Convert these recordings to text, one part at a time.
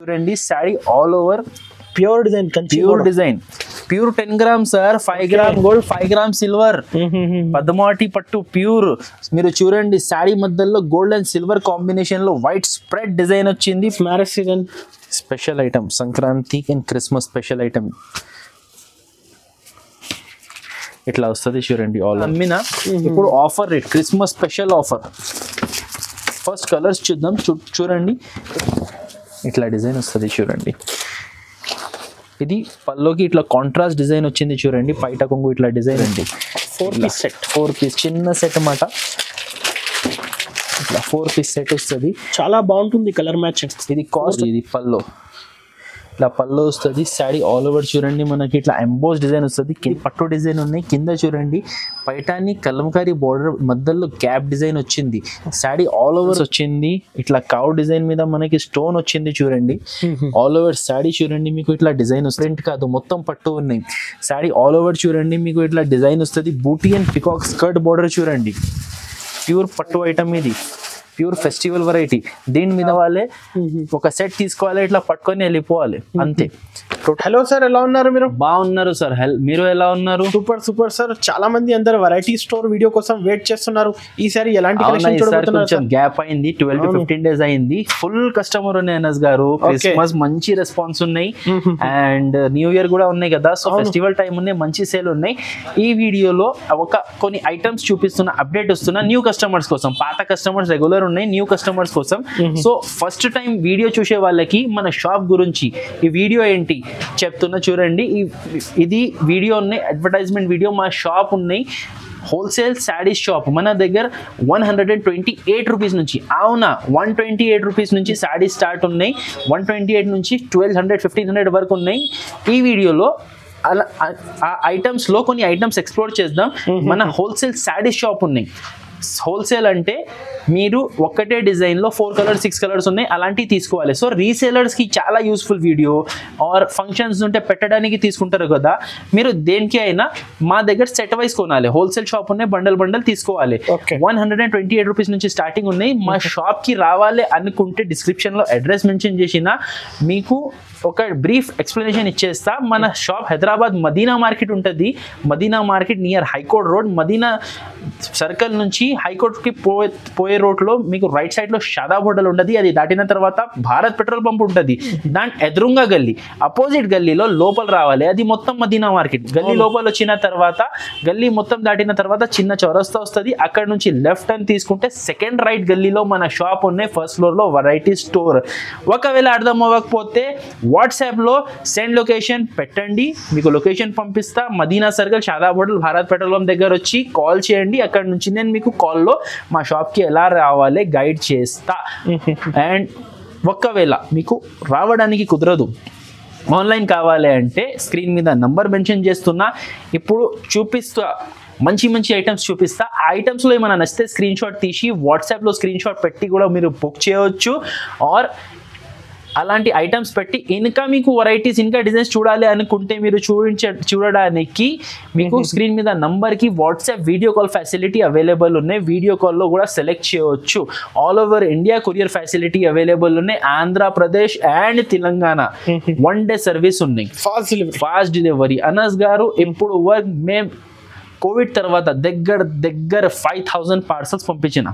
చూడండి sari all over pure design, pure 10 gram sir, 5 gram gold, 5 gram silver, Padmavati పట్టు pure. మీరు చూడండి శారీ మధ్యలో గోల్డ్ అండ్ సిల్వర్ కాంబినేషన్ లో వైట్ స్ప్రెడ్ డిజైన్ వచ్చింది. Marriage season special item, Sankranti and Christmas special item ఇట్లా వస్తుంది చూడండి. ఆల్ అమ్మిన ఇప్పుడు offer rate, Christmas special offer. First colours చూద్దాం. చూడండి ఇట్లా డిజైన్ వస్తుంది చూడండి. ఇది పల్లోకి ఇట్లా కాంట్రాస్ట్ డిజైన్ వచ్చింది చూడండి. పైట కొంగు ఇట్లా డిజైన్ అండి. 4 పీస్ చిన్న సెట్ అన్నమాట. ఇట్లా 4 పీస్ సెట్ వస్తుంది. చాలా బాగుంటుంది కలర్ మ్యాచింగ్. ఇది కాస్ట్, ఇది పల్లో ఇట్లా పల్లో వస్తుంది. శారీ ఆల్ ఓవర్ చూడండి మనకి ఇట్లా ఎంబోస్ డిజైన్ వస్తుంది. పట్టు డిజైన్ ఉన్నాయి. కింద చూడండి పైటాని కలంకారీ బోర్డర్ మధ్యలో గ్యాప్ డిజైన్ వచ్చింది. శారీ ఆల్ ఓవర్ వచ్చింది. ఇట్లా కౌ డిజైన్ మీద మనకి స్టోన్ వచ్చింది చూడండి. ఆల్ ఓవర్ శారీ చూడండి మీకు ఇట్లా డిజైన్ వస్తుంది. ప్రింట్ కాదు, మొత్తం పట్టు ఉన్నాయి. శారీ ఆల్ ఓవర్ చూడండి మీకు ఇట్లా డిజైన్ వస్తుంది. బూటీ అండ్ పికాక్ స్కర్ట్ బోర్డర్ చూడండి. ప్యూర్ పట్టు ఐటమ్ ఇది, ప్యూర్ ఫెస్టివల్ వెరైటీ. దీని మీద వాళ్ళే ఒక సెట్ తీసుకోవాలి, ఇట్లా పట్టుకొని వెళ్ళిపోవాలి అంతే. హలో సార్, ఎలా ఉన్నారు మీరు? బాగున్నారు సార్, మీరు ఎలా ఉన్నారు? Super sir. చాలా మంది అందరు వెరైటీ స్టోర్ వీడియో కోసం వెయిట్ చేస్తున్నారు. ఈసారి ఎలాంటి కలెక్షన్ చూడబోతున్నారు? కొంచెం గ్యాప్ అయింది, 12 to 15 డేస్ అయింది. ఫుల్ కస్టమర్ ఉన్నాయి అనస్ గారు. క్రిస్మస్ మంచి రెస్పాన్స్ ఉన్నాయి అండ్ న్యూ ఇయర్ కూడా ఉన్నాయి కదా, సో ఫెస్టివల్ టైం ఉన్నాయి, మంచి సేల్ ఉన్నాయి. ఈ వీడియోలో కొన్ని ఐటమ్స్ చూపిస్తున్న, అప్డేట్ వస్తున్న న్యూ కస్టమర్స్ కోసం. పాత కస్టమర్స్ రెగ్యులర్ ఉన్నాయి, న్యూ కస్టమర్స్ కోసం. సో ఫస్ట్ టైం వీడియో చూసే వాళ్ళకి మన షాప్ గురించి, ఈ వీడియో ఏంటి చెప్తున్నా చూడండి. ఇది వీడియో ఉన్నాయి, అడ్వర్టైజ్మెంట్ వీడియో. మా షాప్ ఉన్నాయి, హోల్సేల్ శారీస్ షాప్. మన దగ్గర 128 రూపీస్ నుంచి, అవునా 128 రూపీస్ నుంచి శారీస్ స్టార్ట్ ఉన్నాయి. 128 నుంచి 1200, 1500 వరకు ఉన్నాయి. ఈ వీడియోలో అలా ఆ ఐటమ్స్లో కొన్ని ఐటమ్స్ ఎక్స్ప్లోర్ చేద్దాం. మన హోల్సేల్ శారీస్ షాప్ ఉన్నాయి. హోల్సేల్ అంటే మీరు ఒక్కటే డిజైన్లో 4 కలర్స్ 6 కలర్స్ ఉన్నాయి, అలాంటివి తీసుకోవాలి. సో రీసేలర్స్కి చాలా యూస్ఫుల్ వీడియో. ఆర్ ఫంక్షన్స్ ఉంటే పెట్టడానికి తీసుకుంటారు కదా, మీరు దేనికి అయినా మా దగ్గర సెట్ వైజ్ కొనాలి. హోల్సేల్ షాప్ ఉన్నాయి, బండల్ తీసుకోవాలి. 128 రూపీస్ నుంచి స్టార్టింగ్ ఉన్నాయి. మా షాప్కి రావాలి అనుకుంటే డిస్క్రిప్షన్లో అడ్రస్ మెన్షన్ చేసిన మీకు ఒక బ్రీఫ్ ఎక్స్ప్లెనేషన్ ఇచ్చేస్తా. మన షాప్ హైదరాబాద్ మదీనా మార్కెట్ ఉంటుంది. Madina market near high court road. Madina circle నుంచి హైకోర్ట్కి పోయే రోడ్లో మీకు రైట్ సైడ్లో షాదాబ్ హోటల్ ఉంటుంది. అది దాటిన తర్వాత భారత్ పెట్రోల్ పంప్ ఉంటుంది. దాని ఎదురుంగా గల్లీ, అపోజిట్ గల్లీలో లోపల రావాలి. అది మొత్తం మదీనా మార్కెట్. గల్లీ లోపల వచ్చిన తర్వాత, గల్లీ మొత్తం దాటిన తర్వాత చిన్న చౌరస్తా వస్తుంది. అక్కడ నుంచి లెఫ్ట్ అని తీసుకుంటే సెకండ్ రైట్ గల్లీలో మన షాప్ ఉన్నాయి. ఫస్ట్ ఫ్లోర్లో వెరైటీ స్టోర్. ఒకవేళ అర్థం అవ్వకపోతే వాట్సాప్లో సెండ్ లొకేషన్ పెట్టండి, మీకు లొకేషన్ పంపిస్తా. Madina circle, Shadab hotel, Bharat petrol pump దగ్గర వచ్చి కాల్ చేయండి. అక్కడ నుంచి నేను మీకు కాల్లో మా షాప్కి ఎలా రావాలి గైడ్ చేస్తా. అండ్ ఒకవేళ మీకు రావడానికి కుదరదు, ఆన్లైన్ కావాలి అంటే స్క్రీన్ మీద నంబర్ మెన్షన్ చేస్తున్నా. ఇప్పుడు చూపిస్తా, మంచి ఐటమ్స్ చూపిస్తా. ఆ ఐటమ్స్లో ఏమైనా నచ్చితే స్క్రీన్ షాట్ తీసి వాట్సాప్లో స్క్రీన్ షాట్ పెట్టి కూడా మీరు బుక్ చేయవచ్చు. ఆర్ అలాంటి ఐటమ్స్ పెట్టి ఇంకా మీకు వెరైటీస్, ఇంకా డిజైన్స్ చూడాలి అనుకుంటే మీరు చూడడానికి మీకు స్క్రీన్ మీద నంబర్కి WhatsApp video call facility available ఉన్నాయి. వీడియో కాల్లో కూడా సెలెక్ట్ చేయవచ్చు. All over India courier facility available ఉన్నాయి. Andhra Pradesh and Telangana 1 day service ఉన్నాయి. Fast delivery. అనస్ గారు ఇప్పుడు మేము కోవిడ్ తర్వాత దగ్గర 5000 పార్సల్స్ పంపించిన.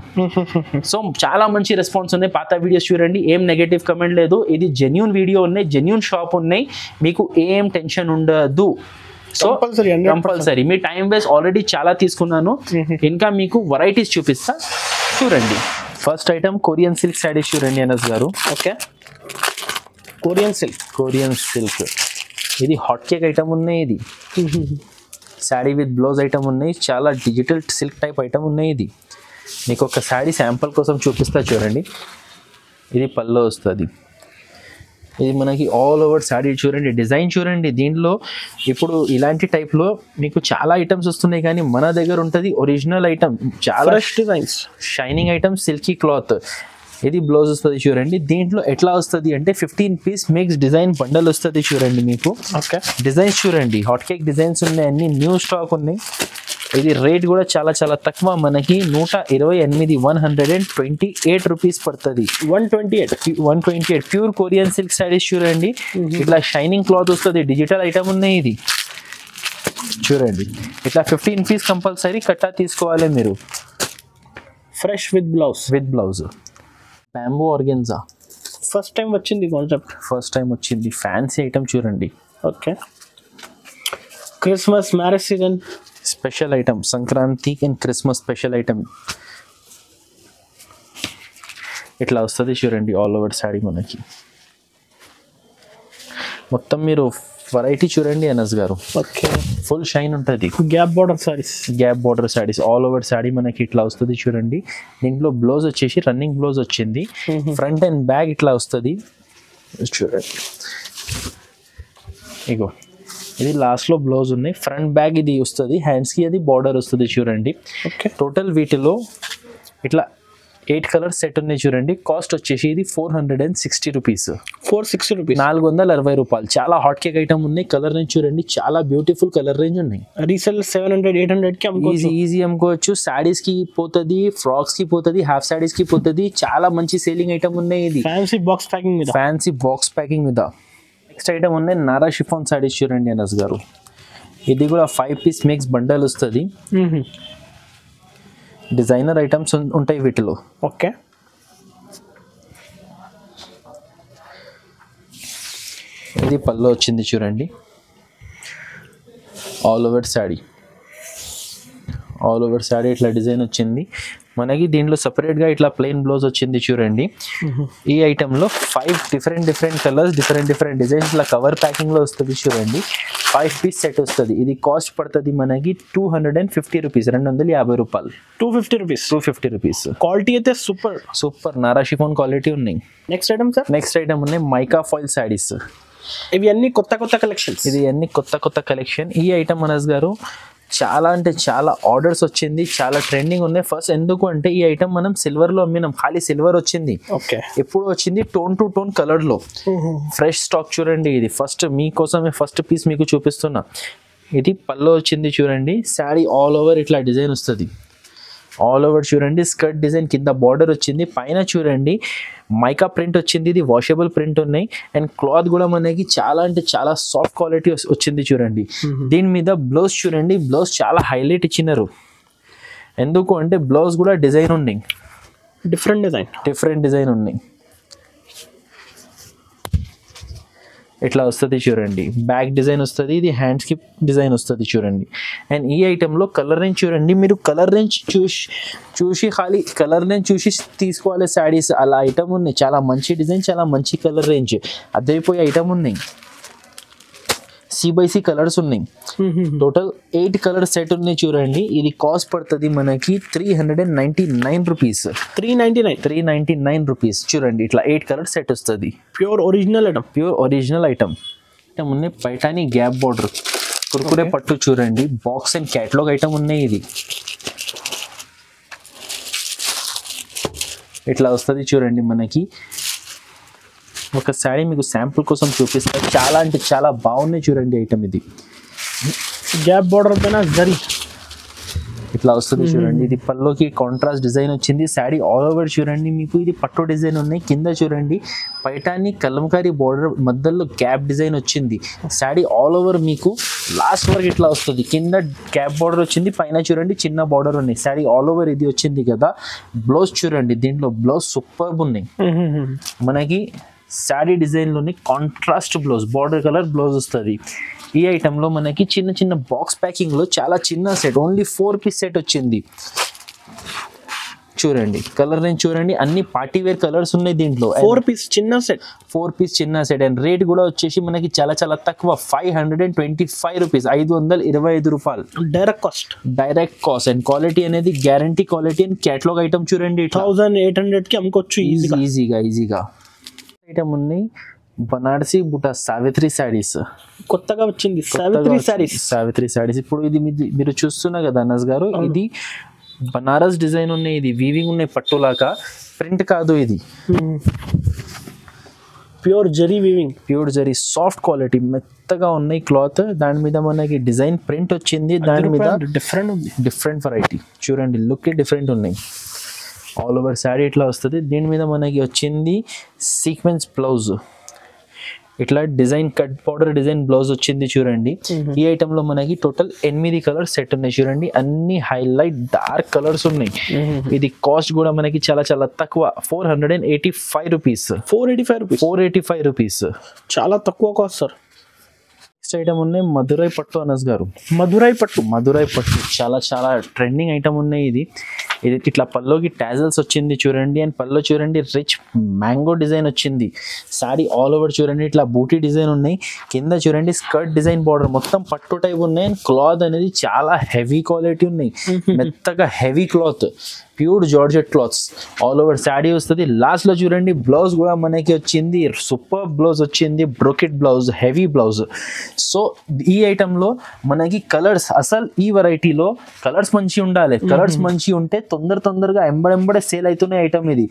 సో చాలా మంచి రెస్పాన్స్ ఉన్నాయి. పాత వీడియోస్ చూడండి, ఏం నెగటివ్ కమెంట్ లేదు. ఇది జెన్యూన్ వీడియో ఉన్నాయి, జెన్యూన్ షాప్ ఉన్నాయి, మీకు ఏం టెన్షన్ ఉండదు. సో కంపల్సరీ మీ టైం వేస్ట్ ఆల్రెడీ చాలా తీసుకున్నాను. ఇంకా మీకు వెరైటీస్ చూపిస్తా చూడండి. First item Korean silk saris చూడండి అనస్ గారు. ఓకే, కొరియన్ సిల్క్ ఇది హాట్ కేక్ ఐటమ్ ఉన్నాయి. ఇది శారీ విత్ బ్లౌజ్ ఐటమ్ ఉన్నాయి. చాలా డిజిటల్ సిల్క్ టైప్ ఐటమ్ ఉన్నాయి. ఇది మీకు ఒక శారీ శాంపుల్ కోసం చూపిస్తా చూడండి. ఇది పల్లో వస్తుంది. ఇది మనకి ఆల్ ఓవర్ శారీ చూడండి, డిజైన్ చూడండి. దీంట్లో ఇప్పుడు ఇలాంటి టైప్లో మీకు చాలా ఐటమ్స్ వస్తున్నాయి, కానీ మన దగ్గర ఉంటుంది ఒరిజినల్ ఐటమ్. చాలా designs, shining item, silky cloth. ఇది బ్లౌజ్ వస్తుంది చూడండి. దీంట్లో ఎట్లా వస్తుంది అంటే 15 పీస్ మిక్స్ డిజైన్ బండల్ వస్తుంది చూడండి. మీకు ఓకే డిజైన్స్ చూడండి, హాట్ కేక్ డిజైన్స్ ఉన్నాయి, అన్ని న్యూ స్టాక్ ఉన్నాయి. ఇది రేట్ కూడా చాలా చాలా తక్కువ, మనకి 128 128 రూపీస్ పడుతుంది. 128 ప్యూర్ కొరియన్ సిల్క్ సారీస్ చూడండి. ఇట్లా షైనింగ్ క్లాత్ వస్తుంది, డిజిటల్ ఐటమ్ ఉన్నాయి. ఇది చూడండి, ఇట్లా 15 పీస్ కంపల్సరీ కట్టా తీసుకోవాలి మీరు. Fresh with blouse bamboo organza first time వచ్చింది కాన్సెప్ట్, ఫస్ట్ టైం వచ్చింది. ఫ్యాన్సీ ఐటమ్ చూడండి. Okay Christmas marriage season special item, Sankranti and Christmas special item. ఇట్లా వస్తుంది చూడండి ఆల్ ఓవర్ శారీ మనకి. మొత్తం మీరు వెరైటీ చూడండి అనస్ గారు. ఓకే ఫుల్ షైన్ ఉంటుంది. Gap border saris all over sari మనకి ఇట్లా వస్తుంది చూడండి. దీంట్లో బ్లౌజ్ వచ్చేసి రన్నింగ్ బ్లౌజ్ వచ్చింది. ఫ్రంట్ అండ్ బ్యాక్ ఇట్లా వస్తుంది చూడండి. ఇగో ఇది లాస్ట్లో బ్లౌజ్ ఉన్నాయి, ఫ్రంట్ బ్యాక్ ఇది వస్తుంది, హ్యాండ్స్కి అది బార్డర్ వస్తుంది చూడండి. ఓకే టోటల్ వీటిలో ఇట్లా 8 కలర్ సెట్ ఉన్నాయి చూడండి. కాస్ట్ వచ్చేసి ఇది 460 రూపీస్. 460 రూపాయలు. చాలా హాట్ కేక్ ఐటమ్ ఉన్నాయి. కలర్ రేంజ్ చూడండి, చాలా బ్యూటిఫుల్ కలర్ రేంజ్ ఉన్నాయి. రీసెల్ 700-800 కి ఈజీ అమ్ముకోవచ్చు. శారీస్ కి పోతుంది, ఫ్రాక్స్ కి పోతుంది, హాఫ్ శారీస్ కి పోతుంది. చాలా మంచి సేలింగ్ ఐటమ్ ఉన్నాయి. ఇది ఫ్యాన్సీ బాక్స్ ప్యాకింగ్ మీద. నెక్స్ట్ ఐటమ్ ఉన్నాయి నారా షిఫాన్ శారీస్ చూడండి అనస్ గారు. ఇది కూడా 5 పీస్ మిక్స్ బండల్ వస్తుంది. డిజైనర్ ఐటమ్స్ ఉంటాయి వీటిలో. ఓకే ఇది పళ్ళు వచ్చింది చూడండి. ఆల్ ఓవర్ శారీ ఇట్లా డిజైన్ వచ్చింది మనకి. దీంట్లో సపరేట్గా ఇట్లా ప్లెయిన్ బ్లౌజ్ వచ్చింది చూడండి. ఈ ఐటెంలో 5 డిఫరెంట్ కలర్స్, డిఫరెంట్ డిజైన్స్ ఇట్లా కవర్ ప్యాకింగ్లో వస్తుంది చూడండి. 5 పీస్ సెట్ వస్తుంది. ఇది కాస్ట్ పడుతుంది మనకి 250 రూపీస్, 250 రూపాయలు. 250 రూపీస్. క్వాలిటీ అయితే సూపర్ నారా షిఫాన్ క్వాలిటీ ఉన్నాయి. నెక్స్ట్ ఐటమ్ ఉన్నాయి మైకా ఫాయిల్ శారీస్. ఇవి అన్ని కొత్త కలెక్షన్స్. ఇది అన్ని కొత్త కలెక్షన్. ఈ ఐటమ్ అనస్ గారు చాలా అంటే చాలా ఆర్డర్స్ వచ్చింది, చాలా ట్రెండింగ్ ఉన్నాయి. ఫస్ట్ ఎందుకు అంటే ఈ ఐటమ్ మనం సిల్వర్ లో అమ్మినాం, ఖాళీ సిల్వర్ వచ్చింది. ఎప్పుడు వచ్చింది టోన్ టు టోన్ కలర్ లో. ఫ్రెష్ స్టాక్ చూడండి. ఇది ఫస్ట్ మీకోసమే ఫస్ట్ పీస్ మీకు చూపిస్తున్నా. ఇది పళ్ళు వచ్చింది చూడండి. శారీ ఆల్ ఓవర్ ఇట్లా డిజైన్ వస్తుంది. ఆల్ ఓవర్ చూడండి. స్కర్ట్ డిజైన్ కింద బార్డర్ వచ్చింది. పైన చూడండి మైకా ప్రింట్ వచ్చింది. ఇది వాషబుల్ ప్రింట్ ఉన్నాయి. అండ్ క్లాత్ కూడా మనకి చాలా అంటే చాలా సాఫ్ట్ క్వాలిటీ వచ్చింది చూడండి. దీని మీద బ్లౌజ్ చూడండి. బ్లౌజ్ చాలా హైలైట్ ఇచ్చినారు. ఎందుకు అంటే బ్లౌజ్ కూడా డిజైన్ ఉన్నాయి, డిఫరెంట్ డిజైన్ ఉన్నాయి. ఇట్లా వస్తుంది చూడండి. బ్యాక్ డిజైన్ వస్తుంది. ఇది హ్యాండ్స్ కి డిజైన్ వస్తుంది చూడండి. అండ్ ఈ ఐటెంలో కలర్ రేంజ్ చూడండి. మీరు కలర్ రేంజ్ చూసి ఖాళీ కలర్ రేంజ్ చూసి తీసుకోవాలి శారీస్. అలా ఐటమ్ ఉన్నాయి. చాలా మంచి డిజైన్, చాలా మంచి కలర్ రేంజ్. అదైపోయే ఐటమ్ ఉన్నాయి. C/C కలర్స్ ఉన్నాయి. టోటల్ 8 కలర్ సెట్ ఉన్నాయి చూడండి. ఇది కాస్ట్ పడుతుంది మనకి 399 రూపీస్. 399 రూపీస్ చూడండి. ఇట్లా 8 కలర్ సెట్ వస్తుంది. Pure original item. ఉన్నాయి పైటాని గ్యాప్ బార్డర్, కుర్కురే పట్టు చూడండి. బాక్స్ అండ్ క్యాటలాగ్ ఐటమ్ ఉన్నాయి. ఇది ఇట్లా వస్తుంది చూడండి. మనకి ఒక శారీ మీకు శాంపుల్ కోసం చూపిస్తారు. చాలా అంటే చాలా బాగున్నాయి చూడండి ఐటమ్. ఇది గ్యాప్ బార్డర్ పైన జరీ ఇట్లా వస్తుంది చూడండి. ఇది పల్లోకి కాంట్రాస్ట్ డిజైన్ వచ్చింది. శారీ ఆల్ ఓవర్ చూడండి. మీకు ఇది పట్టు డిజైన్ ఉన్నాయి. కింద చూడండి పైటాని కలంకారీ బార్డర్ మధ్యలో గ్యాప్ డిజైన్ వచ్చింది. శారీ ఆల్ ఓవర్ మీకు లాస్ట్ వరకు ఇట్లా వస్తుంది. కింద గ్యాప్ బార్డర్ వచ్చింది, పైన చూడండి చిన్న బార్డర్ ఉన్నాయి. శారీ ఆల్ ఓవర్ ఇది వచ్చింది కదా. బ్లౌజ్ చూడండి. దీంట్లో బ్లౌజ్ సూపర్బ్ ఉన్నాయి మనకి. శారీ డిజైన్లోని contrast blouse, border colour blouse వస్తుంది. ఈ ఐటెంలో మనకి చిన్న బాక్స్ ప్యాకింగ్లో చాలా చిన్న సెట్, ఓన్లీ 4 పీస్ సెట్ వచ్చింది చూడండి. కలర్ రేంజ్ చూడండి. అన్ని పార్టీ వేర్ కలర్స్ ఉన్నాయి దీంట్లో. 4 పీస్ చిన్న సెట్. అండ్ రేట్ కూడా వచ్చేసి మనకి చాలా తక్కువ, 525 రూపీస్, 525 రూపాయలు డైరెక్ట్ కాస్ట్. అండ్ క్వాలిటీ అనేది guarantee quality. And catalogue item చూడండి. 1800 కి అమ్ముకోవచ్చు ఈజీగా. ఐటమ్ ఉన్నాయి బనారసి బుటా సావిత్రి శారీస్. కొత్తగా వచ్చింది సావిత్రి శారీస్. ఇప్పుడు ఇది మీరు చూస్తున్నా కదా అనస్ గారు. ఇది బనారస్ డిజైన్ ఉన్నాయి, ఇది వీవింగ్ ఉన్నాయి పట్టులాగా, ప్రింట్ కాదు ఇది, pure zari weaving, pure zari soft quality మెత్తగా ఉన్నాయి క్లాత్. దాని మీద మనకి డిజైన్ ప్రింట్ వచ్చింది, దాని మీద డిఫరెంట్ ఉంది, డిఫరెంట్ వెరైటీ చూడండి, లుక్ డిఫరెంట్ ఉన్నాయి. ఆల్ ఓవర్ శారీ ఇట్లా వస్తుంది. దీని మీద మనకి వచ్చింది సీక్వెన్స్ బ్లౌజ్, ఇట్లా design cut powder design blouse వచ్చింది చూడండి. ఈ ఐటమ్ లో మనకి టోటల్ 8 కలర్స్ సెట్ ఉన్నాయి చూడండి, అన్ని హైలైట్ డార్క్ కలర్స్ ఉన్నాయి. ఇది కాస్ట్ కూడా మనకి చాలా చాలా తక్కువ, 485 రూపీస్. 485 రూపీస్, చాలా తక్కువ కాస్ట్ సార్. నెక్స్ట్ ఐటమ్ ఉన్నాయి మధురై పట్టు అనస్ గారు. మధురై పట్టు చాలా చాలా ట్రెండింగ్ ఐటమ్ ఉన్నాయి. ఇది ఇట్లా పల్లోకి టాజల్స్ వచ్చింది చూడండి, అండ్ పల్లో చూడండి రిచ్ మ్యాంగో డిజైన్ వచ్చింది. సారీ ఆల్ ఓవర్ చూడండి ఇట్లా బూటీ డిజైన్ ఉన్నాయి, కింద చూడండి స్కర్ట్ డిజైన్ బార్డర్ మొత్తం పట్టు టైప్ ఉన్నాయి. అండ్ క్లాత్ అనేది చాలా హెవీ క్వాలిటీ ఉన్నాయి, మెత్తగా heavy cloth, pure georgette clothes. All over sari వస్తుంది. లాస్ట్ లో చూడండి బ్లౌజ్ కూడా మనకి వచ్చింది, సూపర్ బ్లౌజ్ వచ్చింది, brocade blouse, heavy blouse. So ఈ ఐటమ్ లో మనకి కలర్స్, అసలు ఈ వెరైటీలో కలర్స్ మంచి ఉండాలి, కలర్స్ మంచి ఉంటే తొందరగా ఎంబడే సేల్ అవుతున్న ఐటమ్ ఇది.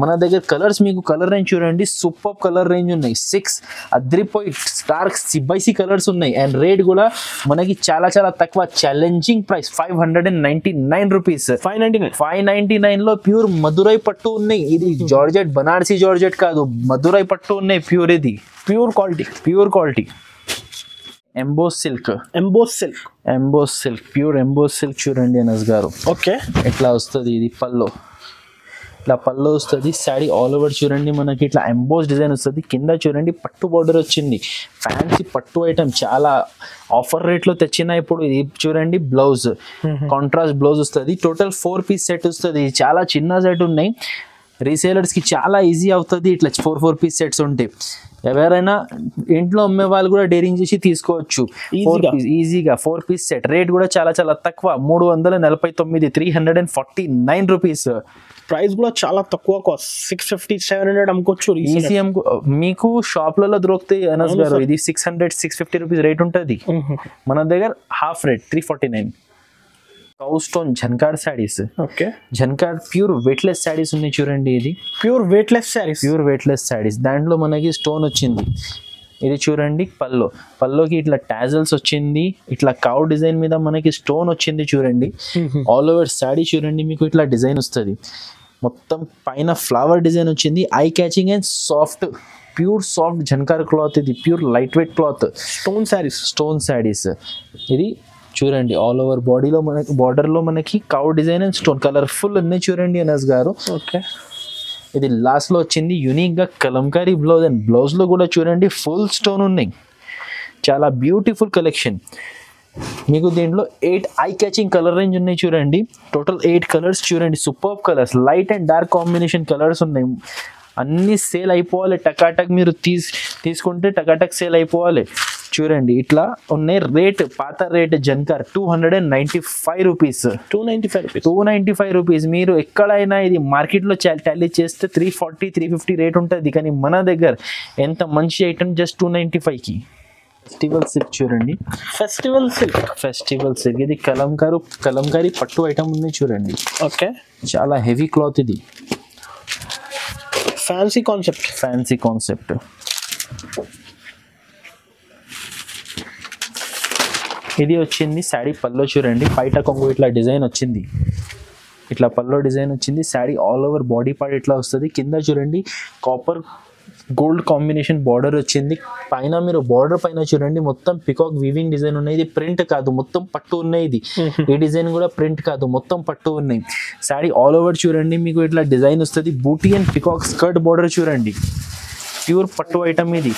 మన దగ్గర కలర్స్, మీకు కలర్ రేంజ్ చూడండి, సూపర్ కలర్ రేంజ్ ఉన్నాయి, 6 అద్రిపోయి స్టార్క్ సిబైసి కలర్స్ ఉన్నాయి. అండ్ రేట్ కూడా మనకి చాలా చాలా తక్కువ, ఛాలెంజింగ్ ప్రైస్ 599 రూపీస్. 599 లో ప్యూర్ మధురై పట్టు ఉన్నాయి. ఇది జార్జెట్, బనారసి జార్జెట్ కాదు, మధురై పట్టు ఉన్నాయి ప్యూర్. ఇది pure quality. Emboss silk, pure emboss silk చూడండి అనస్ గారు. ఓకే, ఎట్లా వస్తుంది ఇది పల్లో, ఇట్లా పల్లో వస్తుంది. శారీ ఆల్ ఓవర్ చూడండి మనకి ఇట్లా ఎంబోస్ డిజైన్ వస్తుంది, కింద చూడండి పట్టు బార్డర్ వచ్చింది, ఫ్యాన్సీ పట్టు ఐటమ్, చాలా ఆఫర్ రేట్లో తెచ్చిన. ఇప్పుడు ఇది చూడండి బ్లౌజ్, కాంట్రాస్ట్ బ్లౌజ్ వస్తుంది. టోటల్ 4 పీస్ సెట్ వస్తుంది, చాలా చిన్న సెట్ ఉన్నాయి. రీసేలర్స్ కి చాలా ఈజీ అవుతుంది ఇట్లా 4 పీస్ సెట్స్ ఉంటే. ఎవరైనా ఇంట్లో అమ్మే వాళ్ళు కూడా డేరింగ్ చేసి తీసుకోవచ్చు ఈజీగా. 4 పీస్ సెట్ రేట్ కూడా చాలా చాలా తక్కువ, 349, 349 రూపీస్. ప్రైస్ కూడా చాలా తక్కువ కాస్ట్, 650-700 అమ్ముకోవచ్చు ఈజీ. మీకు షాప్లలో దొరుకుతాయి అనస్ గారు, ఇది 600-650 రూపీస్ రేట్ ఉంటుంది. మన దగ్గర హాఫ్ రేట్ 349. కౌ స్టోన్ జన్కార్ శారీస్, ఓకే, జన్కార్ ప్యూర్ వెయిట్లెస్ శారీస్ ఉన్నాయి చూడండి. ఇది ప్యూర్ వెయిట్లెస్ శారీస్, దాంట్లో మనకి స్టోన్ వచ్చింది. ఇది చూడండి పల్లోకి ఇట్లా టాజల్స్ వచ్చింది, ఇట్లా కౌ డిజైన్ మీద మనకి స్టోన్ వచ్చింది చూడండి. ఆల్ ఓవర్ శారీ చూడండి మీకు ఇట్లా డిజైన్ వస్తుంది, మొత్తం పైన ఫ్లవర్ డిజైన్ వచ్చింది, eye catching and soft, pure soft జన్కార్ క్లాత్. ఇది pure light weight cloth, stone saris. ఇది చూడండి ఆల్ ఓవర్ బాడీలో మనకి బార్డర్ లో మనకి కౌ డిజైన్ అండ్ స్టోన్ కలర్ఫుల్ ఉన్నాయి చూడండి అనస్ గారు. ఓకే, ఇది లాస్ట్ లో వచ్చింది యూనిక్ గా కలంకారీ బ్లౌజ్, అండ్ బ్లౌజ్ లో కూడా చూడండి ఫుల్ స్టోన్ ఉన్నాయి, చాలా బ్యూటిఫుల్ కలెక్షన్. మీకు దీంట్లో 8 ఐ క్యాచింగ్ కలర్ రేంజ్ ఉన్నాయి చూడండి, టోటల్ 8 కలర్స్ చూడండి, super colours, light and dark combination colours ఉన్నాయి. అన్ని సేల్ అయిపోవాలి టకాటక్, మీరు తీసుకుంటే టకాటక్ సేల్ అయిపోవాలి. చూడండి ఇట్లా ఉన్నాయి. రేట్ పాత రేట్ జన్కార్ 295 రూపీస్, 295 రూపీస్. మీరు ఎక్కడైనా ఇది మార్కెట్లో టాలీ చేస్తే 340-350 రేట్ ఉంటుంది, కానీ మన దగ్గర ఎంత మంచి ఐటమ్ జస్ట్ 295కి. ఫెస్టివల్ సిల్క్ చూడండి, ఫెస్టివల్ సిల్క్. ఇది కలంకారీ పట్టు ఐటమ్ ఉంది చూడండి. ఓకే, చాలా హెవీ క్లాత్, ఇది ఫ్యాన్సీ కాన్సెప్ట్. ఇది వచ్చింది శారీ పల్లో చూడండి, పైట కొంగు ఇట్లా డిజైన్ వచ్చింది, ఇట్లా పల్లో డిజైన్ వచ్చింది. Sari all over body part ఇట్లా వస్తుంది, కింద చూడండి కాపర్ గోల్డ్ కాంబినేషన్ బార్డర్ వచ్చింది. పైన మీరు బార్డర్ పైన చూడండి మొత్తం పికాక్ వీవింగ్ డిజైన్ ఉన్నాయి. ఇది ప్రింట్ కాదు, మొత్తం పట్టు ఉన్నాయి. ఇది ఈ డిజైన్ కూడా ప్రింట్ కాదు, మొత్తం పట్టు ఉన్నాయి. శారీ ఆల్ ఓవర్ చూడండి మీకు ఇట్లా డిజైన్ వస్తుంది, బూటీ అండ్ పికాక్ స్కర్ట్ బార్డర్ చూడండి, ప్యూర్ పట్టు ఐటమ్. ఇది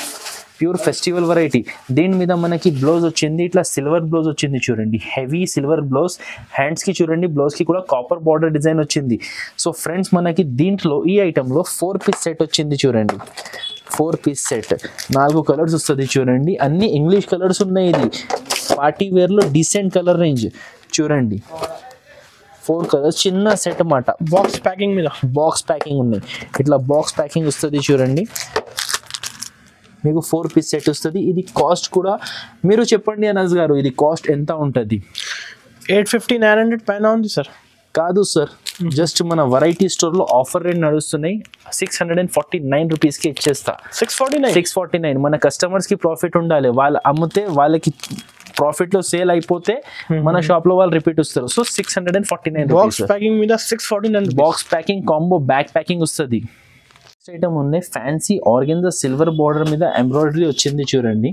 ప్యూర్ ఫెస్టివల్ వెరైటీ. దీని మీద మనకి బ్లౌజ్ వచ్చింది, ఇట్లా సిల్వర్ బ్లౌజ్ వచ్చింది చూడండి, హెవీ సిల్వర్ బ్లౌజ్. హ్యాండ్స్ కి చూడండి, బ్లౌజ్ కి కూడా కాపర్ బార్డర్ డిజైన్ వచ్చింది. సో ఫ్రెండ్స్ మనకి దీంట్లో ఈ ఐటమ్ లో 4 పీస్ సెట్ వచ్చింది చూడండి, 4 పీస్ సెట్, 4 కలర్స్ వస్తుంది చూడండి, అన్ని ఇంగ్లీష్ కలర్స్ ఉన్నాయి. ఇది పార్టీ వేర్ లో డీసెంట్ కలర్ రేంజ్ చూడండి, 4 కలర్స్, చిన్న సెట్ మాట. బాక్స్ ప్యాకింగ్ ఉన్నాయి, ఇట్లా బాక్స్ ప్యాకింగ్ వస్తుంది చూడండి. మీకు 4 పీస్ సెట్ వస్తుంది. ఇది కాస్ట్ కూడా మీరు చెప్పండి అనస్ గారు, ఇది కాస్ట్ ఎంత ఉంటుంది? 850-900 పైన ఉంది సార్. కాదు సార్, జస్ట్ మన వెరైటీ స్టోర్ లో ఆఫర్ రేట్ నడుస్తున్నాయి, 649 రూపీస్ కి ఇచ్చేస్తా. 649. మన కస్టమర్స్ కి ప్రాఫిట్ ఉండాలి, వాళ్ళు అమ్మితే వాళ్ళకి ప్రాఫిట్ లో సేల్ అయిపోతే మన షాప్ లో వాళ్ళు రిపీట్ వస్తారు. సో 649 బాక్స్ ప్యాకింగ్ మీద 649. Box packing combo back packing వస్తుంది. నెక్స్ట్ ఐటమ్ ఉన్నాయి ఫ్యాన్సీ ఆర్గెన్జా సిల్వర్ బార్డర్ మీద ఎంబ్రాయిడరీ వచ్చింది చూడండి,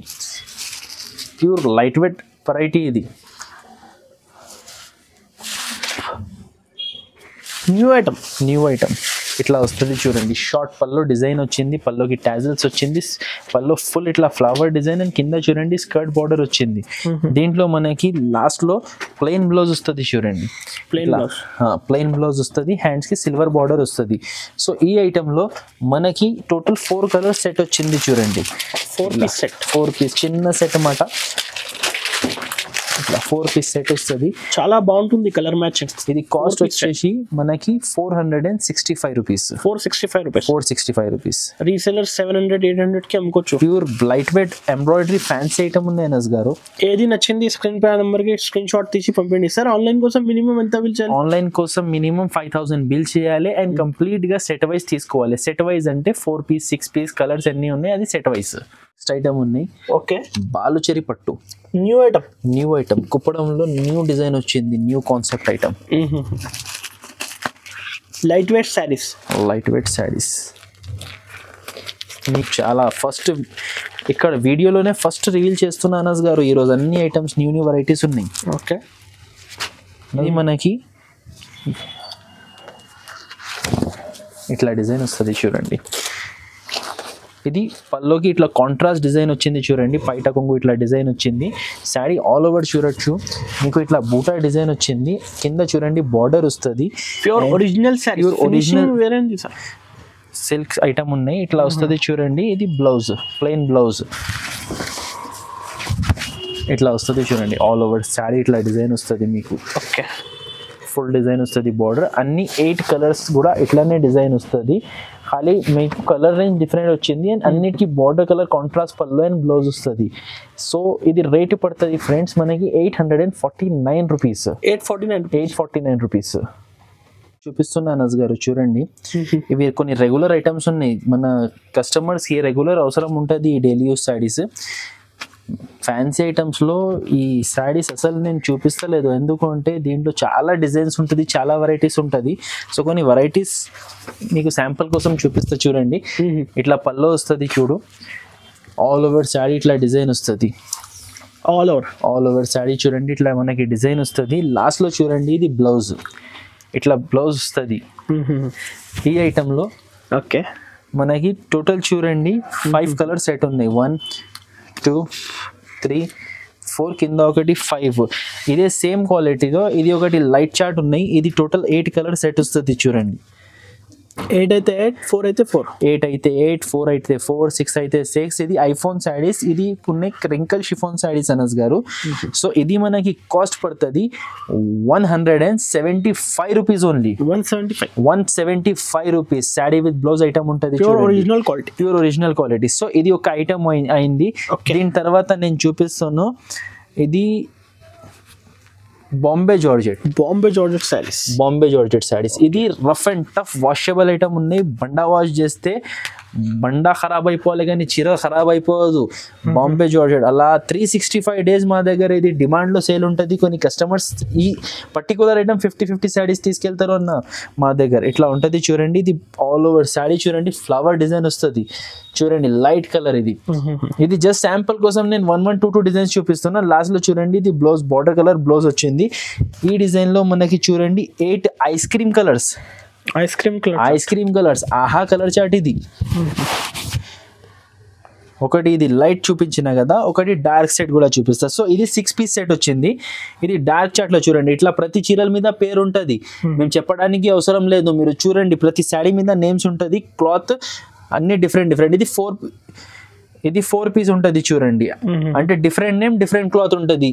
ప్యూర్ లైట్ వెయిట్ వెరైటీ. ఇది న్యూ ఐటమ్ ఇట్లా వస్తుంది చూడండి. షార్ట్ పల్లో డిజైన్ వచ్చింది, పల్లోకి టాజిల్స్ వచ్చింది, పల్లో ఫుల్ ఇట్లా ఫ్లవర్ డిజైన్ అండ్ కింద చూడండి స్కర్ట్ బార్డర్ వచ్చింది. దీంట్లో మనకి లాస్ట్ లో ప్లెయిన్ బ్లౌజ్ వస్తుంది చూడండి, ప్లెయిన్ బ్లౌజ్ వస్తుంది, హ్యాండ్స్ కి సిల్వర్ బార్డర్ వస్తుంది. సో ఈ ఐటమ్ లో మనకి టోటల్ 4 కలర్ సెట్ వచ్చింది చూడండి. 4 పీస్ చిన్న సెట్ అన్నమాట, ఇట్లా 4 పీస్ సెట్ వస్తుంది. చాలా బాగుంటుంది కలర్ మ్యాచింగ్. ఇది కాస్ట్ వచ్చేసి మనకి 465 రూపీస్. 465 రూపీస్. రీసెలర్ 700-800 కి అమ్ముకోవచ్చు. Pure light wait embroidery fancy item ఉంది అనస్ గారు. ఏది నచ్చింది స్క్రీన్ పై నెంబర్ కి స్క్రీన్ షాట్ తీసి పంపిండి సార్. ఆన్లైన్ కోసం మినిమం ఎంత బిల్ చేయాలి? ఆన్లైన్ కోసం మినిమం 5000 బిల్ చేయాలి అండ్ కంప్లీట్ గా సెట్ వైజ్ తీసుకోవాలి. సెట్ వైజ్ అంటే 4 పీస్ 6 పీస్ కలర్స్ అన్ని ఉన్నాయి, అది సెట్ వైజ్. నెక్స్ట్ ఐటమ్ ఉన్నాయి ఓకే బాలుచెరి పట్టు. న్యూ ఐటమ్ కుప్పడంలో న్యూ డిజైన్ వచ్చింది, new concept item. Light weight saris మీకు చాలా ఫస్ట్ ఇక్కడ వీడియోలోనే ఫస్ట్ రివీల్ చేస్తున్నా అనస్ గారు. ఈరోజు అన్ని ఐటమ్స్ న్యూ వెరైటీస్ ఉన్నాయి. ఓకే ఇది మనకి ఇట్లా డిజైన్ వస్తుంది చూడండి. ఇది పల్లోకి ఇట్లా కాంట్రాస్ట్ డిజైన్ వచ్చింది చూడండి, పైట కొంగు ఇట్లా డిజైన్ వచ్చింది. శారీ ఆల్ ఓవర్ చూడొచ్చు, మీకు ఇట్లా బూటా డిజైన్ వచ్చింది, కింద చూడండి బార్డర్ వస్తుంది. ప్యూర్ ఒరిజినల్ శారీ, ఒరిజినల్ వేరేంది సార్, సిల్క్ ఐటమ్ ఉన్నాయి. ఇట్లా వస్తుంది చూడండి. ఇది బ్లౌజ్, ప్లెయిన్ బ్లౌజ్ ఇట్లా వస్తుంది చూడండి. ఆల్ ఓవర్ శారీ ఇట్లా డిజైన్ వస్తుంది మీకు. ఓకే ఫుల్ డిజైన్ వస్తుంది బార్డర్. అన్ని 8 కలర్స్ కూడా ఇట్లానే డిజైన్ వస్తుంది. ఖాళీ మీకు కలర్ రేంజ్ డిఫరెంట్ వచ్చింది అండ్ అన్నిటికీ బార్డర్ కలర్ కాంట్రాస్ట్ పళ్ళు అండ్ బ్లౌజ్ వస్తుంది. సో ఇది రేట్ పడుతుంది ఫ్రెండ్స్ మనకి 849 రూపీస్. 849 రూపీస్ చూపిస్తున్నా అనస్ గారు చూడండి. ఇవి కొన్ని రెగ్యులర్ ఐటమ్స్ ఉన్నాయి, మన కస్టమర్స్ ఏ రెగ్యులర్ అవసరం ఉంటుంది ఈ డైలీ యూస్ శారీస్. ఫ్యాన్సీ ఐటమ్స్లో ఈ శారీస్ అసలు నేను చూపిస్తలేదు, ఎందుకంటే దీంట్లో చాలా డిజైన్స్ ఉంటుంది, చాలా వెరైటీస్ ఉంటుంది. సో కొన్ని వెరైటీస్ మీకు శాంపుల్ కోసం చూపిస్తా చూడండి. ఇట్లా పల్లో వస్తుంది చూడు, ఆల్ ఓవర్ శారీ ఇట్లా డిజైన్ వస్తుంది. ఆల్ ఓవర్ శారీ చూడండి ఇట్లా మనకి డిజైన్ వస్తుంది. లాస్ట్లో చూడండి ఇది బ్లౌజ్, ఇట్లా బ్లౌజ్ వస్తుంది ఈ ఐటెంలో. ఓకే మనకి టోటల్ చూడండి 5 కలర్ సెట్ ఉన్నాయి. 1 2 3 4 కింద ఒకటి 5. ఇదే సేమ్ క్వాలిటీలో ఇది ఒకటి లైట్ చార్ట్ ఉన్నాయి. ఇది టోటల్ 8 కలర్ సెట్ వస్తుంది చూడండి. 8 అయితే 8, 4 అయితే 4, 8 అయితే 8, 4 అయితే 4, 6 అయితే 6. ఇది ఐఫోన్ శారీస్, ఇది కొన్ని క్రింకల్ షిఫాన్ శారీస్ అనస్ గారు. సో ఇది మనకి కాస్ట్ పడుతుంది 175 rupees only. 175 rupees. Sari with blouse item ఉంటుంది, ప్యూర్ ఒరిజినల్ క్వాలిటీ. సో ఇది ఒక ఐటమ్ అయింది. దీని తర్వాత నేను చూపిస్తాను, ఇది బాంబే జార్జెట్ శారీస్. ఇది rough and tough washable item ఉన్నాయి. బండా వాష్ చేస్తే బండా ఖరాబ్ అయిపోవాలి కానీ చీర ఖరాబ్ అయిపోదు. బాంబే జార్జెట్ అలా 365 days మా దగ్గర ఇది డిమాండ్లో సేల్ ఉంటుంది. కొన్ని కస్టమర్స్ ఈ పర్టికులర్ ఐటమ్ 50 శారీస్ తీసుకెళ్తారు అన్న మా దగ్గర. ఇట్లా ఉంటుంది చూడండి. ఇది ఆల్ ఓవర్ శారీ చూడండి, ఫ్లవర్ డిజైన్ వస్తుంది చూడండి, లైట్ కలర్. ఇది జస్ట్ శాంపుల్ కోసం నేను 1 2 డిజైన్స్ చూపిస్తున్నా. లాస్ట్ లో చూడండి ఇది బ్లౌజ్, బార్డర్ కలర్ బ్లౌజ్ వచ్చింది. ఈ డిజైన్ లో మనకి చూడండి 8 ఐస్ క్రీమ్ కలర్స్. ఆహా కలర్ చాట్. ఇది ఒకటి ఇది లైట్ చూపించిన కదా, ఒకటి డార్క్ సెట్ కూడా చూపిస్తా. సో ఇది 6 పీస్ సెట్ వచ్చింది. ఇది డార్క్ చాట్ లో చూడండి, ఇట్లా ప్రతి చీరల మీద పేరు ఉంటుంది, మేము చెప్పడానికి అవసరం లేదు. మీరు చూడండి ప్రతి శారీ మీద నేమ్స్ ఉంటుంది, క్లాత్ అన్ని డిఫరెంట్. ఇది 4 పీస్ ఉంటుంది చూడండి, అంటే డిఫరెంట్ నేమ్ డిఫరెంట్ క్లాత్ ఉంటుంది.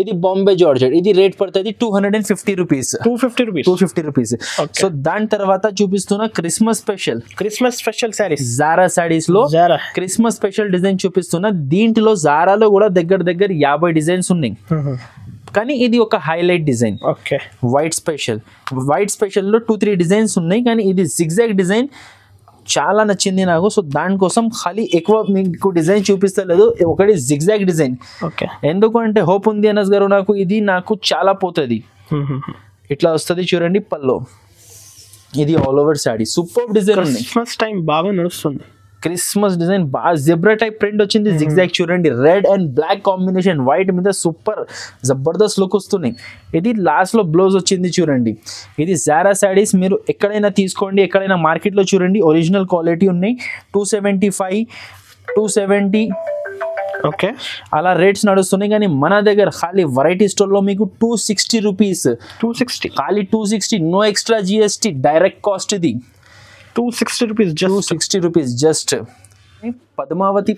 ఇది బాంబే జార్జెట్. ఇది రేట్ పడుతుంది 250 రూపీస్. 250 రూపీస్. సో దాని తర్వాత చూపిస్తున్నా Christmas special saris. Zara saris లో క్రిస్మస్ స్పెషల్ డిజైన్ చూపిస్తున్నా. దీంట్లో జారాలో కూడా దగ్గర 50 డిజైన్స్ ఉన్నాయి. కానీ ఇది ఒక హైలైట్ డిజైన్. ఓకే, వైట్ స్పెషల్లో 2-3 డిజైన్స్ ఉన్నాయి, కానీ ఇది జిగ్జాగ్ డిజైన్ చాలా నచ్చింది నాకు. సో దానికోసం ఖాళీ ఎక్కువ మీకు డిజైన్ చూపిస్తలేదు, ఒకటి జిగ్జాగ్ డిజైన్. ఓకే, ఎందుకంటే హోప్ ఉంది అనస్ గారు నాకు ఇది నాకు చాలా పోతుంది. ఇట్లా వస్తుంది చూడండి పల్లో. ఇది all over sari super design ఉంది. క్రిస్మస్ టైం బాగా నడుస్తుంది. క్రిస్మస్ డిజైన్ బాగా జెబ్రా టైప్ ప్రింట్ వచ్చింది. జిగ్జాగ్ చూడండి, red and black combination, white మీద సూపర్ జబర్దస్త్ లుక్ వస్తున్నాయి. ఇది లాస్ట్ లో బ్లౌజ్ వచ్చింది చూడండి. ఇది జారా శారీస్ మీరు ఎక్కడైనా తీసుకోండి, ఎక్కడైనా మార్కెట్ లో చూడండి ఒరిజినల్ క్వాలిటీ ఉన్నాయి. 275, 270 ఓకే, అలా రేట్స్ నడుస్తున్నాయి. కానీ మన దగ్గర ఖాళీ వెరైటీ స్టోర్ లో మీకు 260 రూపీస్, 260 ఖాళీ 260, no extra GST, direct cost. ఇది 260 రూపీస్, 260 రూపీస్ జస్ట్. పద్మావతి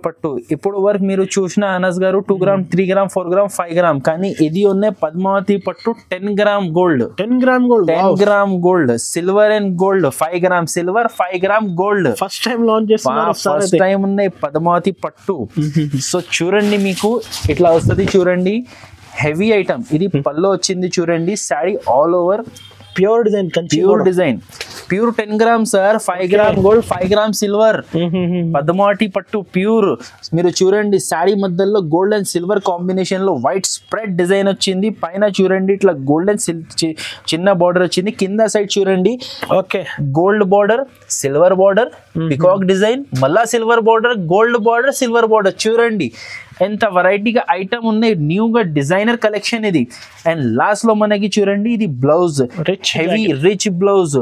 పట్టు ఇప్పుడు వరకు మీరు చూసిన అనస్ గారు 2 గ్రామ్, 3 గ్రామ్, 4 గ్రామ్, 5 గ్రామ్, కానీ ఇది ఉన్నాయి పద్మావతి పట్టు 10 gram gold, 10 gram gold, silver and gold, 5 gram silver, 5 gram gold. First time launch చేస్తున్నారు, ఫస్ట్ టైం ఉన్నాయి పద్మావతి పట్టు. సో చూడండి మీకు ఇట్లా వస్తుంది చూడండి, హెవీ ఐటమ్. ఇది పల్లో వచ్చింది చూడండి, sari all over pure design, pure 10 gram sir, 5 gram gold, 5 gram silver, Padmavati పట్టు ప్యూర్. మీరు చూడండి శారీ మధ్యలో గోల్డ్ అండ్ సిల్వర్ కాంబినేషన్ లో వైట్ స్ప్రెడ్ డిజైన్ వచ్చింది. పైన చూడండి ఇట్లా గోల్డ్ అండ్ చిన్న బార్డర్ వచ్చింది. కింద సైడ్ చూడండి okay, gold border, silver border, peacock design, మళ్ళా silver border, gold border, silver border. చూడండి ఎంత వెరైటీగా ఐటమ్ ఉన్నాయి, న్యూగా డిజైనర్ కలెక్షన్ ఇది. అండ్ లాస్ట్ లో మనకి చూడండి ఇది బ్లౌజ్, హెవీ రిచ్ బ్లౌజ్.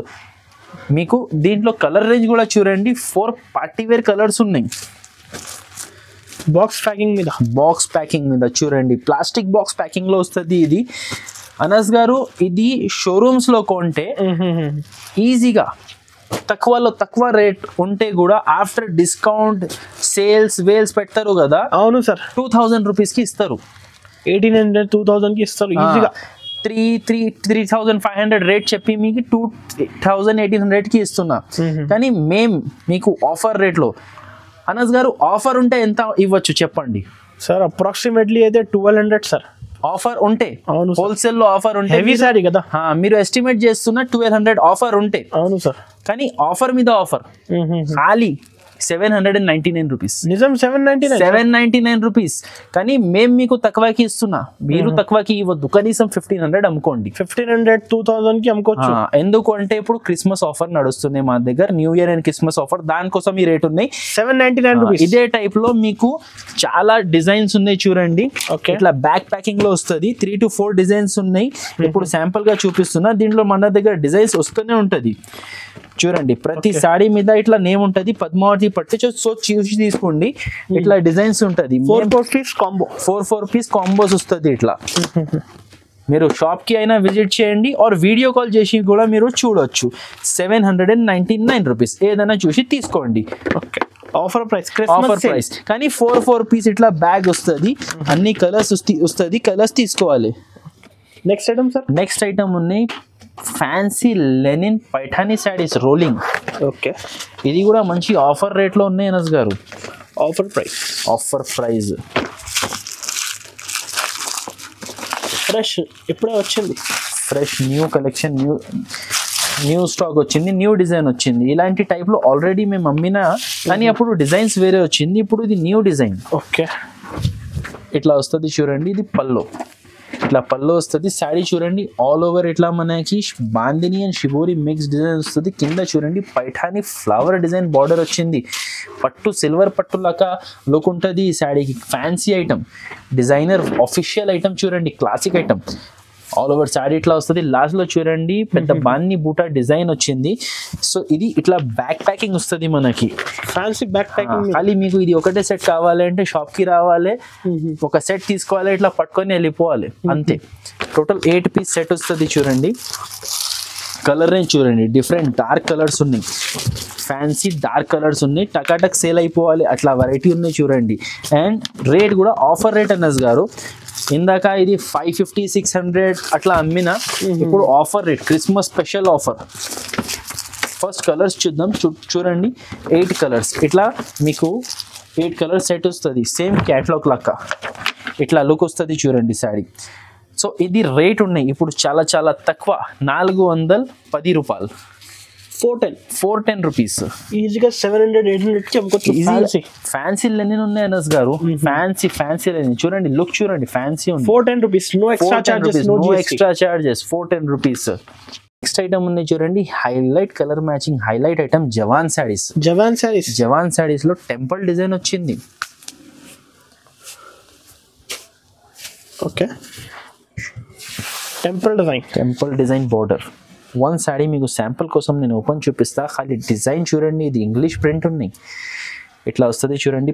మీకు దీంట్లో కలర్ రేంజ్ కూడా చూడండి 4 పార్టీ వేర్ కలర్స్ ఉన్నాయి. బాక్స్ ప్యాకింగ్ మీద చూడండి, ప్లాస్టిక్ బాక్స్ ప్యాకింగ్ లో వస్తుంది ఇది. అనస్ గారు ఇది షోరూమ్స్ లో కొంటే ఈజీగా తక్కువ రేట్ ఉంటే కూడా ఆఫ్టర్ డిస్కౌంట్ సేల్స్ పెడతారు కదా. అవును సార్, 2000 రూపీస్ కి ఇస్తారు, 1800, 2000 కి ఇస్తారు ఈజీగా. 3,500 రేట్ చెప్పి మీకు 2,1800 కి ఇస్తున్నా. కానీ మీకు ఆఫర్ రేట్ లో అనస్ గారు ఆఫర్ ఉంటే ఎంత ఇవ్వచ్చు చెప్పండి సార్? అప్రాక్సిమేట్లీ అయితే 1200 సార్ ఆఫర్ ఉంటే. అవును, హోల్సేల్ లో ఆఫర్ ఉంటే, హెవీ సారీ కదా, మీరు ఎస్టిమేట్ చేస్తున్న 1200 ఆఫర్ ఉంటే. అవును సార్, కానీ ఆఫర్ మీద ఆఫర్ ఖాళీ 799 రూపీస్. నిజం, 799 రూపీస్. కానీ మేము మీకు తక్కువకి ఇస్తున్నా, మీరు తక్కువకి ఇవ్వద్దు, కనీసం 1500 అమ్ముకోండి. 1500, 2000 కి అమ్ముకోవచ్చు. ఎందుకంటే ఇప్పుడు క్రిస్మస్ ఆఫర్ నడుస్తుంది మా దగ్గర, new year and Christmas offer, దానికోసం ఈ రేట్ ఉన్నాయి 799 రూపీస్. ఇదే టైప్ లో మీకు చాలా డిజైన్స్ ఉన్నాయి చూడండి. ఇట్లా బ్యాక్ ప్యాకింగ్ లో వస్తుంది, 3 to 4 డిజైన్స్ ఉన్నాయి. ఇప్పుడు శాంపుల్ గా చూపిస్తున్నా, దీంట్లో మన దగ్గర డిజైన్స్ వస్తూనే ఉంటది. చూడండి ప్రతి సాడీ మీద ఇట్లా నేమ్ ఉంటది, పద్మావతి పట్టు. సో చూసి తీసుకోండి, ఇట్లా డిజైన్స్ ఉంటది. 4 పీస్ కాంబోస్ వస్తుంది ఇట్లా. మీరు షాప్ కి అయినా విజిట్ చేయండి, ఆర్ వీడియో కాల్ చేసి కూడా మీరు చూడొచ్చు. 799 రూపీస్ ఏదైనా చూసి తీసుకోండి. Offer price. కానీ 4 పీస్ ఇట్లా బ్యాగ్ వస్తుంది, అన్ని కలర్స్ వస్తుంది, కలర్స్ తీసుకోవాలి. నెక్స్ట్ ఐటమ్ ఉన్నాయి fancy linen Paithani saris rolling. Okay, ఇది కూడా మంచి ఆఫర్ రేట్ లో ఉన్నాయి అనస్ గారు. ఆఫర్ ప్రైస్ ఫ్రెష్ ఇప్పుడే వచ్చింది, fresh new collection, new stock వచ్చింది, న్యూ డిజైన్ వచ్చింది. ఇలాంటి టైప్ లో ఆల్రెడీ మేము అమ్మినా, కానీ అప్పుడు డిజైన్స్ వేరే వచ్చింది, ఇప్పుడు ఇది న్యూ డిజైన్. ఓకే, ఇట్లా వస్తుంది చూడండి, ఇది పల్లో, ఇట్లా పల్లో వస్తుంది. శారీ చూడండి ఆల్ ఓవర్ ఇట్లా మనకి bandhani and shibori mix design వస్తుంది. కింద చూడండి పైఠానీ ఫ్లవర్ డిజైన్ బార్డర్ వచ్చింది. పట్టు సిల్వర్ పట్టు లాగా లుక్ ఉంటుంది ఈ శారీకి. Fancy item, designer official item చూడండి, classic item. All over sari ఇట్లా వస్తుంది. లాస్ట్ లో చూడండి పెద్ద బాన్ని బూటా డిజైన్ వచ్చింది. సో ఇది ఇట్లా బ్యాక్ ప్యాకింగ్ వస్తుంది మనకి, ఫ్యాన్సీ బ్యాక్ ప్యాకింగ్. ఖాళీ మీకు ఇది ఒకటే సెట్ కావాలంటే షాప్ కి రావాలి, ఒక సెట్ తీసుకోవాలి, ఇట్లా పట్టుకొని వెళ్ళిపోవాలి అంతే. టోటల్ 8 పీస్ సెట్ వస్తుంది చూడండి. కలర్ రేంజ్ చూడండి, డిఫరెంట్ డార్క్ కలర్స్ ఉన్నాయి, ఫ్యాన్సీ డార్క్ కలర్స్ ఉన్నాయి, టకాటక్ సేల్ అయిపోవాలి అట్లా వెరైటీ ఉన్నాయి చూడండి. అండ్ రేట్ కూడా ఆఫర్ రేట్ అనస్ గారు. ఇందాక ఇది 550, 600 అట్లా అమ్మినా, ఇప్పుడు offer rate, Christmas special offer. First colours చూద్దాం. చూడండి 8 కలర్స్, ఇట్లా మీకు 8 కలర్స్ సెట్ వస్తుంది, సేమ్ క్యాటలాగ్ లాగా. ఇట్లా లుక్ వస్తుంది చూడండి శారీ. సో ఇది రేట్ ఉన్నాయి ఇప్పుడు చాలా చాలా తక్కువ, 410 రూపాయలు, 410 రూపీస్. ఈజీగా 700-800 అమ్ముకోవచ్చు. ఫ్యాన్సీ లెనిన్ ఉన్నాయి అనస్ గారు, ఫ్యాన్సీ లెనిన్ చూడండి, లుక్ చూడండి, ఫ్యాన్సీ ఉంది. 410 rupees, no extra charges, no extra charges, 410 rupees. Next item ఉన్నాయి చూడండి, highlight colour matching highlight item జవాన్ శారీస్. జవాన్ శారీస్ లో టెంపుల్ డిజైన్ వచ్చింది. Okay, temple design border. One sari మీకు శాంపుల్ కోసం నేను ఓపెన్ చూపిస్తా, ఖాళీ డిజైన్ చూడండి. ఇది ఇంగ్లీష్ ప్రింట్ ఉన్నాయి, ఇట్లా వస్తుంది చూడండి.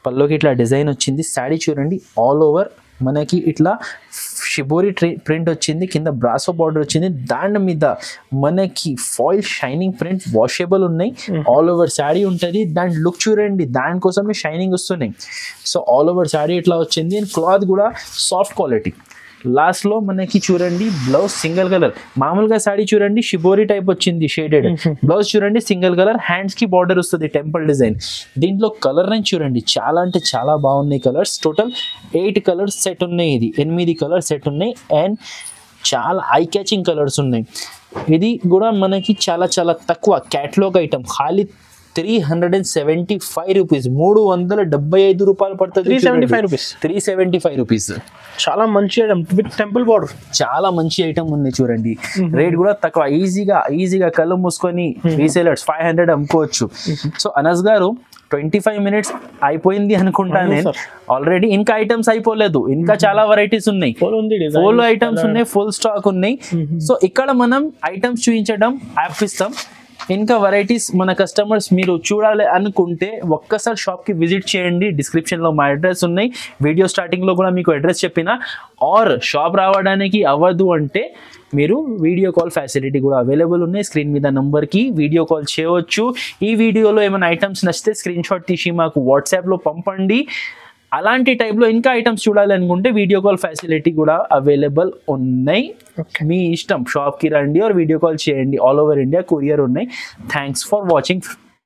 పల్లోకి ఇట్లా డిజైన్ వచ్చింది. శారీ చూడండి ఆల్ ఓవర్ మనకి ఇట్లా షిబోరి ప్రింట్ వచ్చింది, కింద బ్రాసో బార్డర్ వచ్చింది, దాని మీద మనకి ఫాయిల్ షైనింగ్ ప్రింట్ వాషబుల్ ఉన్నాయి. ఆల్ ఓవర్ శారీ ఉంటుంది. దాని లుక్ చూడండి, దానికోసమే షైనింగ్ వస్తున్నాయి. సో ఆల్ ఓవర్ శారీ ఇట్లా వచ్చింది. అండ్ క్లాత్ కూడా సాఫ్ట్ క్వాలిటీ. లాస్ట్ లో మనకి చూడండి బ్లౌజ్ సింగిల్ కలర్, మామూలుగా శారీ చూడండి షిబోరి టైప్ వచ్చింది షేడెడ్, బ్లౌజ్ చూడండి సింగిల్ కలర్, హ్యాండ్స్ కి బార్డర్ వస్తుంది టెంపుల్ డిజైన్. దీంట్లో కలర్ రేంజ్ చూడండి చాలా అంటే చాలా బాగున్నాయి కలర్స్. టోటల్ 8 కలర్స్ సెట్ ఉన్నాయి, ఇది 8 కలర్ సెట్ ఉన్నాయి. అండ్ చాలా ఐ క్యాచింగ్ కలర్స్ ఉన్నాయి. ఇది కూడా మనకి చాలా చాలా తక్కువ క్యాటలాగ్ ఐటమ్, ఖాళీ 375 రూపీస్, 375 రూపాయలు పడుతుంది. 375 రూపీస్. చాలా మంచి ఐటమ్ విత్ టెంపుల్ బార్డర్, చాలా మంచి ఐటమ్ ఉంది చూడండి. రేట్ కూడా తక్కువ, ఈజీగా కళ్ళు మూసుకొని రీసేలర్స్ 500 అమ్ముకోవచ్చు. సో అనస్ గారు 25 minutes అయిపోయింది అనుకుంటా నేను. ఆల్రెడీ ఇంకా ఐటమ్స్ అయిపోలేదు, ఇంకా చాలా వెరైటీస్ ఉన్నాయి, ఫుల్ ఐటమ్స్ ఉన్నాయి, ఫుల్ స్టాక్ ఉన్నాయి. సో ఇక్కడ మనం ఐటమ్స్ చూపించడం ఆపిస్తాం. ఇంకా వెరైటీస్ మన కస్టమర్స్ మీరు చూడాలి అనుకుంటే ఒక్కసారి షాప్కి విజిట్ చేయండి. డిస్క్రిప్షన్లో మా అడ్రస్ ఉన్నాయి, వీడియో స్టార్టింగ్లో కూడా మీకు అడ్రస్ చెప్పిన. ఆర్ షాప్ రావడానికి అవ్వదు అంటే మీరు వీడియో కాల్ ఫెసిలిటీ కూడా అవైలబుల్ ఉన్నాయి. స్క్రీన్ మీద నంబర్కి వీడియో కాల్ చేయవచ్చు. ఈ వీడియోలో ఏమైనా ఐటమ్స్ నచ్చితే స్క్రీన్ షాట్ తీసి మాకు వాట్సాప్లో పంపండి. అలాంటి టైప్లో ఇంకా ఐటమ్స్ చూడాలి అనుకుంటే వీడియో కాల్ ఫెసిలిటీ కూడా అవైలబుల్ ఉన్నాయి. మీ ఇష్టం, షాప్కి రండి ఆర్ వీడియో కాల్ చేయండి. ఆల్ ఓవర్ ఇండియా కొరియర్ ఉన్నాయి. Thanks for watching.